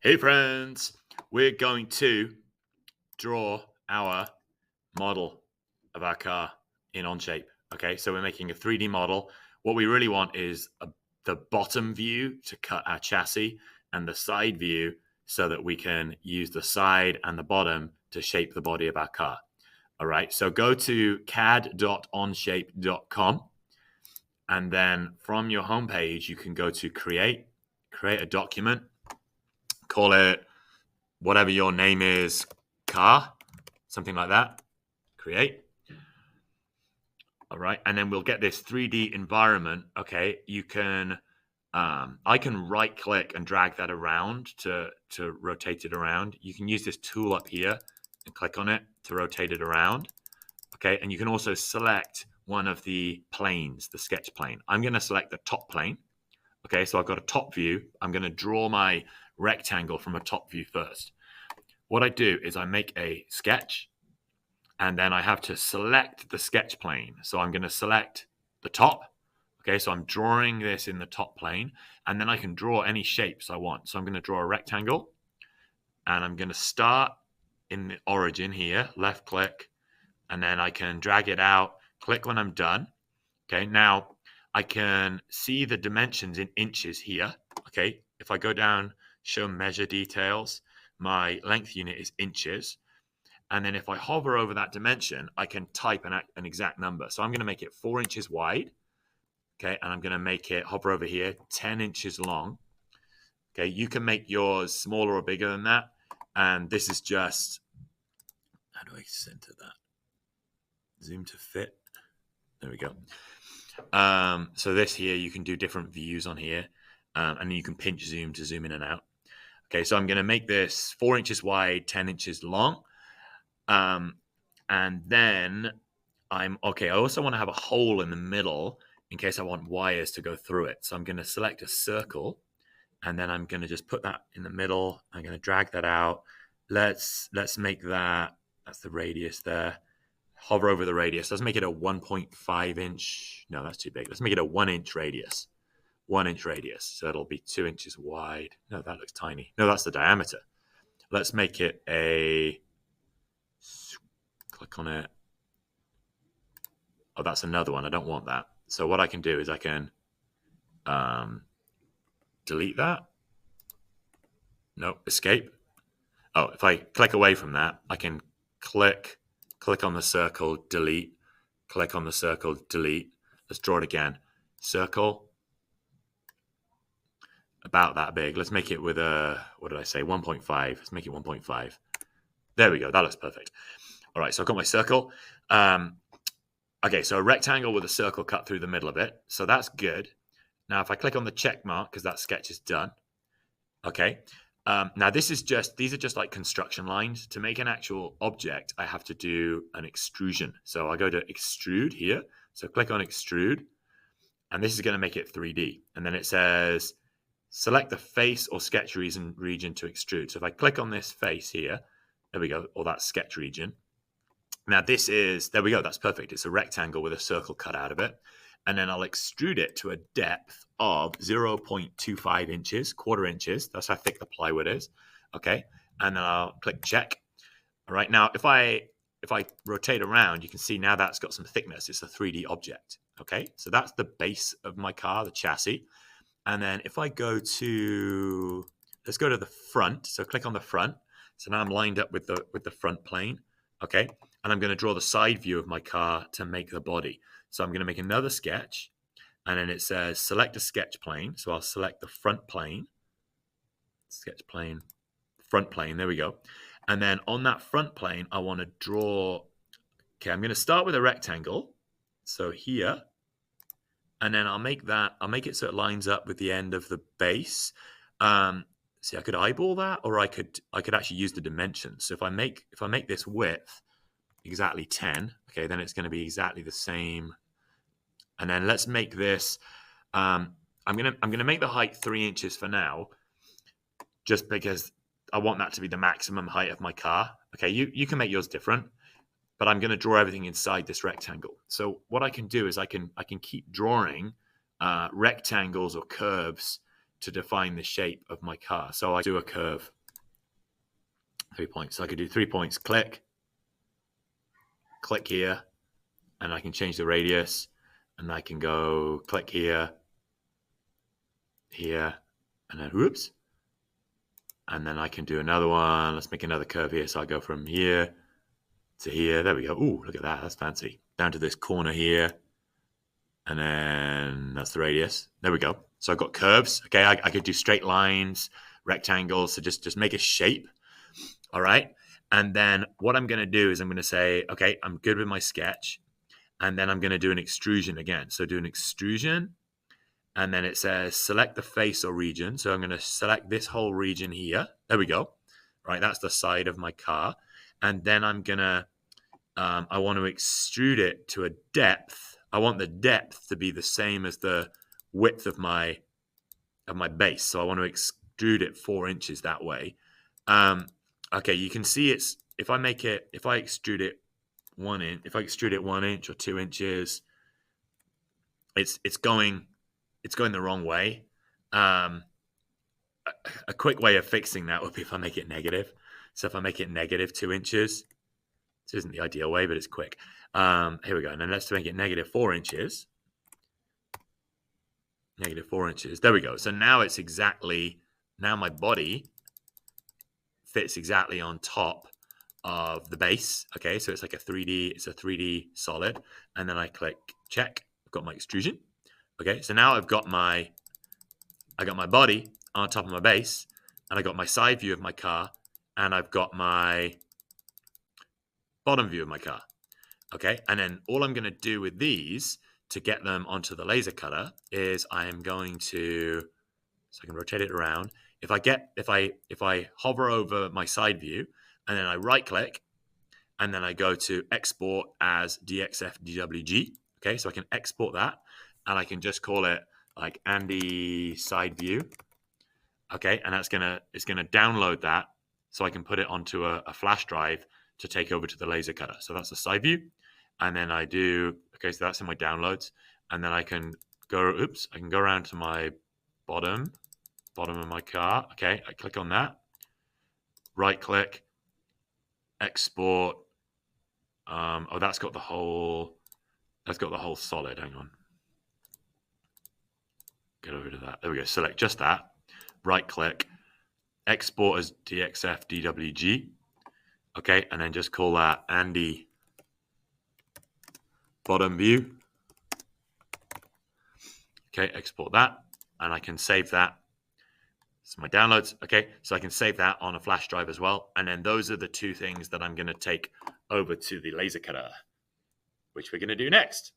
Hey friends, we're going to draw our model of our car in OnShape. Okay, so we're making a 3D model. What we really want is the bottom view to cut our chassis and the side view so that we can use the side and the bottom to shape the body of our car. All right, so go to cad.onshape.com and then from your homepage, you can go to create a document, call it whatever your name is, car, something like that, create. All right, and then we'll get this 3D environment. Okay, you can, I can right click and drag that around to rotate it around. You can use this tool up here and click on it to rotate it around. Okay, and you can also select one of the planes, the sketch plane. I'm going to select the top plane. Okay, so I've got a top view. I'm going to draw my rectangle from a top view first. What I do is I make a sketch and then I have to select the sketch plane. So I'm going to select the top. Okay, so I'm drawing this in the top plane and then I can draw any shapes I want. So I'm going to draw a rectangle and I'm going to start in the origin here, left click, and then I can drag it out, click when I'm done. Okay, now I can see the dimensions in inches here. Okay, if I go down, show measure details, my length unit is inches. And then if I hover over that dimension, I can type an exact number. So I'm going to make it 4 inches wide. Okay, and I'm going to make it, hover over here, 10 inches long. Okay, you can make yours smaller or bigger than that. And this is just, how do I center that? Zoom to fit. There we go. So this here, you can do different views on here. And you can pinch zoom to zoom in and out. Okay, so I'm going to make this 4 inches wide, 10 inches long. And then I also want to have a hole in the middle in case I want wires to go through it. So I'm going to select a circle and then I'm going to just put that in the middle. I'm going to drag that out. Let's make that, that's the radius there. Hover over the radius. Let's make it a 1.5 inch. No, that's too big. Let's make it a 1 inch radius. 1 inch radius. So it'll be 2 inches wide. No, that looks tiny. No, that's the diameter. Let's make it a, click on it. Oh, that's another one. I don't want that. So what I can do is I can delete that. No, escape. Oh, if I click away from that, I can click on the circle, delete, click on the circle, delete. Let's draw it again. Circle, about that big. Let's make it with a, what did I say, 1.5. Let's make it 1.5. There we go. That looks perfect. All right, so I've got my circle. Okay, so a rectangle with a circle cut through the middle of it. So that's good. Now, if I click on the check mark, because that sketch is done. Okay. Now, these are just like construction lines. To make an actual object, I have to do an extrusion. So I go to extrude here. So click on extrude. And this is going to make it 3D. And then it says, select the face or sketch region to extrude. So if I click on this face here, there we go, or that sketch region. Now this is, there we go, that's perfect. It's a rectangle with a circle cut out of it. And then I'll extrude it to a depth of 0.25 inches, quarter inches. That's how thick the plywood is. Okay. And then I'll click check. All right. Now, if I rotate around, you can see now that's got some thickness. It's a 3D object. Okay. So that's the base of my car, the chassis. And then if I go to, let's go to the front. So click on the front. So now I'm lined up with the front plane. Okay. And I'm going to draw the side view of my car to make the body. So I'm going to make another sketch. And then it says select a sketch plane. So I'll select the front plane. Sketch plane, front plane. There we go. And then on that front plane, I want to draw. Okay, I'm going to start with a rectangle. So here. And then I'll make it so it lines up with the end of the base. See, I could eyeball that, or I could actually use the dimensions. So if I make this width exactly 10, okay, then it's going to be exactly the same. And then let's make this. I'm gonna make the height 3 inches for now, just because I want that to be the maximum height of my car. Okay, you can make yours different, but I'm going to draw everything inside this rectangle. So what I can do is I can keep drawing rectangles or curves to define the shape of my car. So I do a curve, 3 points. So I could do 3 points, click here, and I can change the radius, and I can go click here, and then whoops. And then I can do another one. Let's make another curve here. So I go from here to here. There we go. Ooh, look at that. That's fancy. Down to this corner here. And then that's the radius. There we go. So I've got curves. Okay, I could do straight lines, rectangles. So just make a shape. All right. And then what I'm going to do is I'm going to say, okay, I'm good with my sketch. And then I'm going to do an extrusion again. So do an extrusion. And then it says select the face or region. So I'm going to select this whole region here. There we go. Right, that's the side of my car. And then I'm going to, I want to extrude it to a depth. I want the depth to be the same as the width of my base. So I want to extrude it 4 inches that way. Okay, you can see if I extrude it 1 inch, if I extrude it 1 inch or 2 inches, it's going the wrong way. A quick way of fixing that would be if I make it negative. So if I make it negative 2 inches, this isn't the ideal way, but it's quick. Here we go. And then let's make it negative 4 inches. Negative 4 inches. There we go. So now now my body fits exactly on top of the base. Okay, so it's like a 3D solid. And then I click check. I've got my extrusion. Okay, so now I got my body on top of my base, and I got my side view of my car, and I've got my bottom view of my car. Okay, and then all I'm going to do with these to get them onto the laser cutter is I am going to, so I can rotate it around. If I hover over my side view and then I right click and then I go to export as DXF DWG. Okay, so I can export that and I can just call it like Andy side view. Okay, and it's gonna download that so I can put it onto a flash drive to take over to the laser cutter. So that's the side view. And then I do, okay, so that's in my downloads. And then I can go around to my bottom of my car. Okay, I click on that, right click, export. That's got the whole solid. Hang on. Get over to that. There we go. Select just that, right click, export as DXF DWG. Okay, and then just call that Andy bottom view. Okay, export that, and I can save that. It's my downloads. Okay, so I can save that on a flash drive as well. And then those are the two things that I'm going to take over to the laser cutter, which we're going to do next.